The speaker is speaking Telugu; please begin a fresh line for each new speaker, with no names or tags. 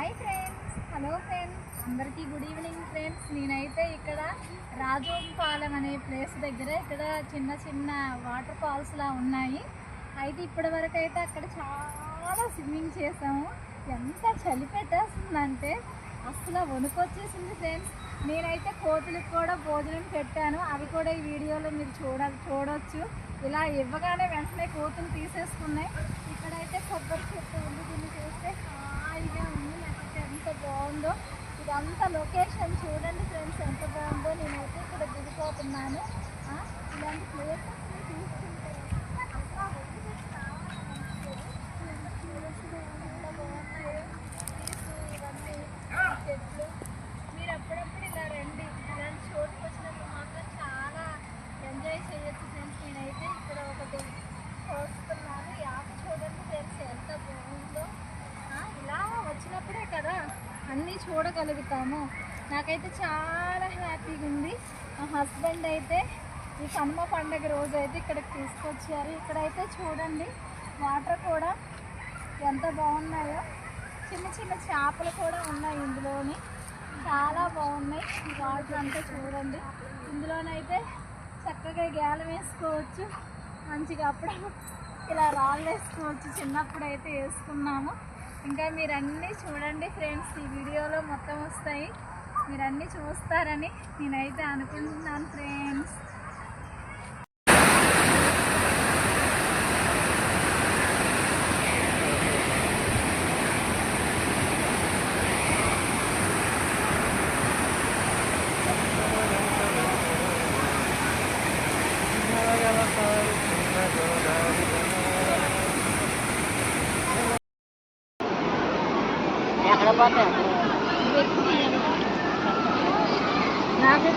హాయ్ ఫ్రెండ్స్, హలో ఫ్రెండ్స్, అందరికీ గుడ్ ఈవినింగ్ ఫ్రెండ్స్. నేనైతే ఇక్కడ రాజోపాలెం అనే ప్లేస్ దగ్గర ఇక్కడ చిన్న చిన్న వాటర్ ఫాల్స్లా ఉన్నాయి. అయితే ఇప్పటి వరకు అయితే అక్కడ చాలా స్విమ్మింగ్ చేసాము. ఎంత చలి పెట్టేస్తుందంటే అసలు వణుకొచ్చేసింది ఫ్రెండ్స్. నేనైతే కోతులకు కూడా భోజనం పెట్టాను, అవి కూడా ఈ వీడియోలో మీరు చూడొచ్చు. ఇలా ఇవ్వగానే వెంటనే కోతులు తీసేసుకున్నాయి. ఇక్కడైతే కొబ్బరి చెట్టు ఉంది, దీన్ని చూస్తే హాయిగా ఉంది. నాకైతే ఎంత బాగుందో. ఇదంతా లొకేషన్ చూడండి ఫ్రెండ్స్, ఎంత బాగుందో. నేనైతే ఇక్కడ దిగిపోతున్నాను. ఇలాంటి ప్లేసెస్ని చూస్తుంటే అసలు వదిలిపెట్టి ఎంత బాగున్నాయో ఇవన్నీ చెట్లు. మీరు అప్పుడప్పుడు ఇలా రండి, ఇలాంటి చోటుకు వచ్చినప్పుడు మాత్రం చాలా ఎంజాయ్ చేయొచ్చు ఫ్రెండ్స్. నేనైతే ఇక్కడ ఒకటి చూస్తున్నాను, యాప్ చూడండి ఫ్రెండ్స్ ఎంత బాగుందో. ఇలా వచ్చినప్పుడే కదా అన్నీ చూడగలుగుతాము. నాకైతే చాలా హ్యాపీగా ఉంది. మా హస్బెండ్ అయితే ఈ కనుమ పండుగ రోజు అయితే ఇక్కడికి తీసుకొచ్చారు. ఇక్కడైతే చూడండి వాటర్ కూడా ఎంత బాగున్నాయో. చిన్న చిన్న చేపలు కూడా ఉన్నాయి ఇందులోని, చాలా బాగున్నాయి. వాటర్ అంతా చూడండి. ఇందులోనైతే చక్కగా గేలం వేసుకోవచ్చు, మంచిగా అప్పుడు ఇలా రాళ్ళు వేసుకోవచ్చు. చిన్నప్పుడు అయితే వేసుకున్నాము. ఇంకా మీరన్నీ చూడండి ఫ్రెండ్స్, ఈ వీడియోలో మొత్తం వస్తాయి. మీరన్నీ చూస్తారని నేనైతే అనుకుంటున్నాను ఫ్రెండ్స్. నాకు